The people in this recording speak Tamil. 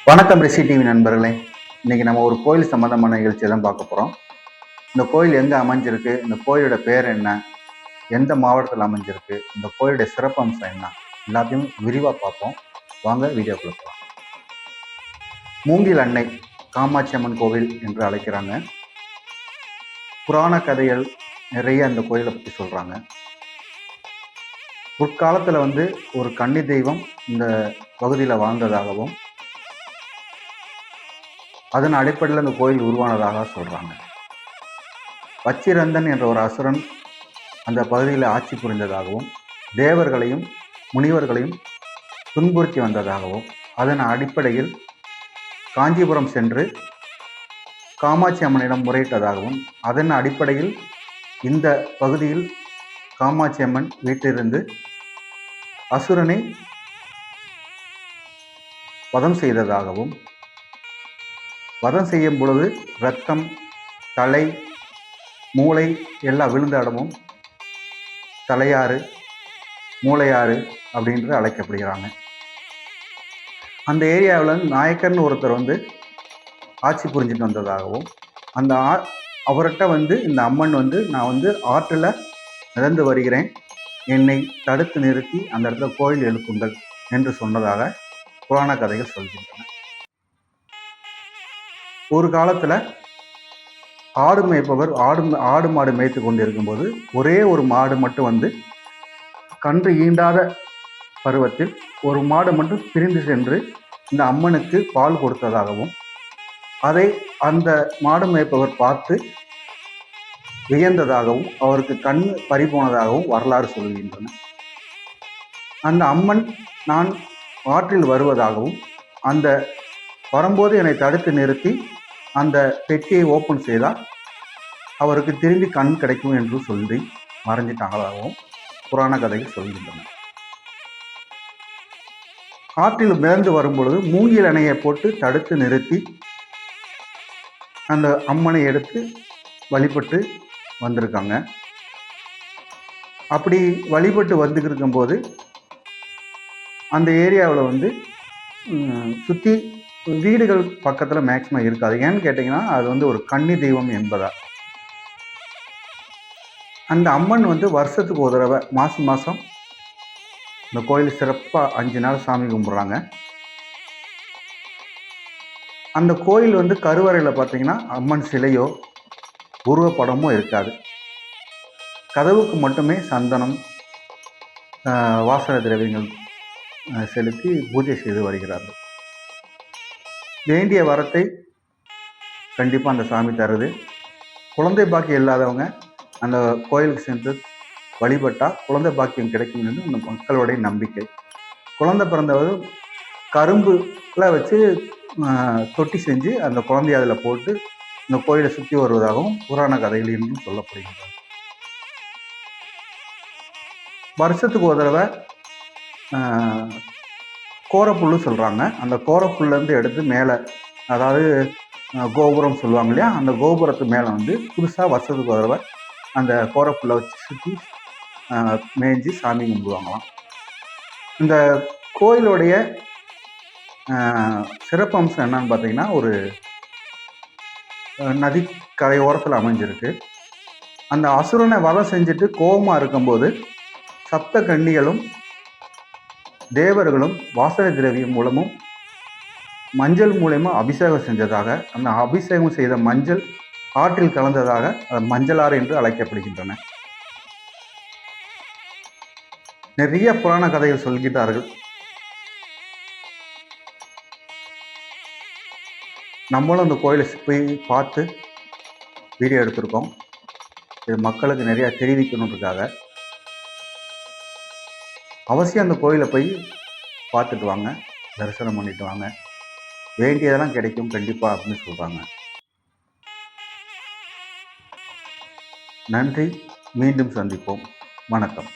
வணக்கம் ரிஷி டிவி நண்பர்களே. இன்னைக்கு நம்ம ஒரு கோயில் சம்பந்தமான நிகழ்ச்சியை தான் பார்க்க போகிறோம். இந்த கோயில் எங்கே அமைஞ்சிருக்கு, இந்த கோயிலோட பேர் என்ன, எந்த மாவட்டத்தில் அமைஞ்சிருக்கு, இந்த கோயிலுடைய சிறப்பம்சம் என்ன, எல்லாத்தையும் விரிவாக பார்ப்போம். வாங்க வீடியோக்குள்ள போகலாம். மூங்கில் அன்னை காமாட்சி அம்மன் கோவில் என்று அழைக்கிறாங்க. புராண கதைகள் நிறைய அந்த கோயிலை பற்றி சொல்கிறாங்க. முற்காலத்தில் ஒரு கன்னி தெய்வம் இந்த பகுதியில் வாழ்ந்ததாகவும் அதன் அடிப்படையில் அந்த கோயில் உருவானதாக சொல்கிறாங்க. வச்சிரந்தன் என்ற ஒரு அசுரன் அந்த பகுதியில் ஆட்சி புரிந்ததாகவும் தேவர்களையும் முனிவர்களையும் துன்புறுத்தி வந்ததாகவும் அதன் அடிப்படையில் காஞ்சிபுரம் சென்று காமாட்சி அம்மனிடம் முறையிட்டதாகவும் அதன் அடிப்படையில் இந்த பகுதியில் காமாட்சி அம்மன் வீட்டிலிருந்து அசுரனை வதம் செய்ததாகவும் வதம் செய்யும் பொழுது இரத்தம், தலை, மூளை எல்லாம் விழுந்த இடமும் தலையாறு, மூளையாறு அப்படின்று அழைக்கப்படுகிறாங்க. அந்த ஏரியாவில் நாயக்கர்னு ஒருத்தர் ஆட்சி புரிஞ்சிட்டு வந்ததாகவும் அந்த அவர்கிட்ட இந்த அம்மன் நான் ஆற்றில் மிதந்து வருகிறேன், என்னை தடுத்து நிறுத்தி அந்த இடத்துல கோயில் எழுப்புங்கள் என்று சொன்னதாக புராண கதைகள் சொல்கின்றன. ஒரு காலத்தில் ஆடு மேய்ப்பவர் ஆடு மாடு மேய்த்து கொண்டு இருக்கும்போது ஒரே ஒரு மாடு மட்டும் கன்று ஈண்டாத பருவத்தில் ஒரு மாடு மட்டும் பிரிந்து சென்று இந்த அம்மனுக்கு பால் கொடுத்ததாகவும் அதை அந்த மாடு மேய்ப்பவர் பார்த்து வியந்ததாகவும் அவருக்கு கண் பறிபோனதாகவும் வரலாறு சொல்கின்றன. அந்த அம்மன் நான் ஆற்றில் வருவதாகவும் அந்த வரும்போது என்னை தடுத்து நிறுத்தி அந்த பெட்டியை ஓப்பன் செய்தால் அவருக்கு திரும்பி கண் கிடைக்கும் என்று சொல்லி மறைஞ்சிட்டாங்களாகவும் புராண கதைகள் சொல்கின்றன. ஆற்றில் மிதந்து வரும்பொழுது மூங்கில் அணையை போட்டு தடுத்து நிறுத்தி அந்த அம்மனை எடுத்து வழிபட்டு வந்திருக்காங்க. அப்படி வழிபட்டு வந்துட்டு இருக்கும்போது அந்த ஏரியாவில் சுற்றி வீடுகள் பக்கத்தில் மேக்சிமம் இருக்காது. ஏன்னு கேட்டிங்கன்னா அது ஒரு கன்னி தெய்வம் என்பதா. அந்த அம்மன் வருஷத்துக்கு ஒரு தடவை மாதம் இந்த கோயில் சிறப்பாக 5 நாள் சாமி கும்பிட்றாங்க. அந்த கோயில் கருவறையில் பார்த்தீங்கன்னா அம்மன் சிலையோ உருவப்படமோ இருக்காது. கதவுக்கு மட்டுமே சந்தனம், வாசன திரவியங்கள் செலுத்தி பூஜை செய்து வருகிறார்கள். வேண்டிய வரத்தை கண்டிப்பாக அந்த சாமி தருது. குழந்தை பாக்கியம் இல்லாதவங்க அந்த கோயிலுக்கு சென்று வழிபட்டால் குழந்தை பாக்கியம் கிடைக்கும் என்று அந்த மக்களுடைய நம்பிக்கை. குழந்தை பிறந்தவர் கரும்புல வச்சு தொட்டி செஞ்சு அந்த குழந்தைய அதில் போட்டு இந்த கோயிலை சுற்றி வருவதாகவும் புராண கதைகள் என்றும் சொல்லப்படுகின்றன. வருஷத்துக்கு ஒரு தடவை கோரப்புல் சொல்கிறாங்க. அந்த கோரப்புல்லேருந்து எடுத்து மேலே, அதாவது கோபுரம் சொல்லுவாங்க இல்லையா, அந்த கோபுரத்து மேலே புதுசாக வருஷத்துக்கு ஒரு தடவை அந்த கோரப்புல்லை வச்சு சுற்றி மேய்ஞ்சி சாமி கும்பிடுவாங்களாம். இந்த கோயிலுடைய சிறப்பம்சம் என்னன்னு பார்த்தீங்கன்னா, ஒரு நதி கரையோரத்தில் அமைஞ்சிருக்கு. அந்த அசுரனை வதம் செஞ்சுட்டு கோபமாக இருக்கும்போது சப்த கன்னிகளும் தேவர்களும் வாசனை திரவியம் மூலமும் மஞ்சள் மூலமா அபிஷேகம் செஞ்சதாக, அந்த அபிஷேகம் செய்த மஞ்சள் ஆற்றில் கலந்ததாக மஞ்சளாறு என்று அழைக்கப்படுகின்றன. நிறைய புராண கதைகள் சொல்கிறார்கள். நம்மளும் அந்த கோயிலை போய் பார்த்து வீடியோ எடுத்திருக்கோம். இது மக்களுக்கு நிறைய தெரிவிக்கணுன்றதுக்காக. அவசியம் அந்த கோயிலை போய் பார்த்துட்டு வாங்க, தரிசனம் பண்ணிட்டு வாங்க, வேண்டியதெல்லாம் கிடைக்கும் கண்டிப்பாக அப்படின்னு சொல்கிறாங்க. நன்றி, மீண்டும் சந்திப்போம். வணக்கம்.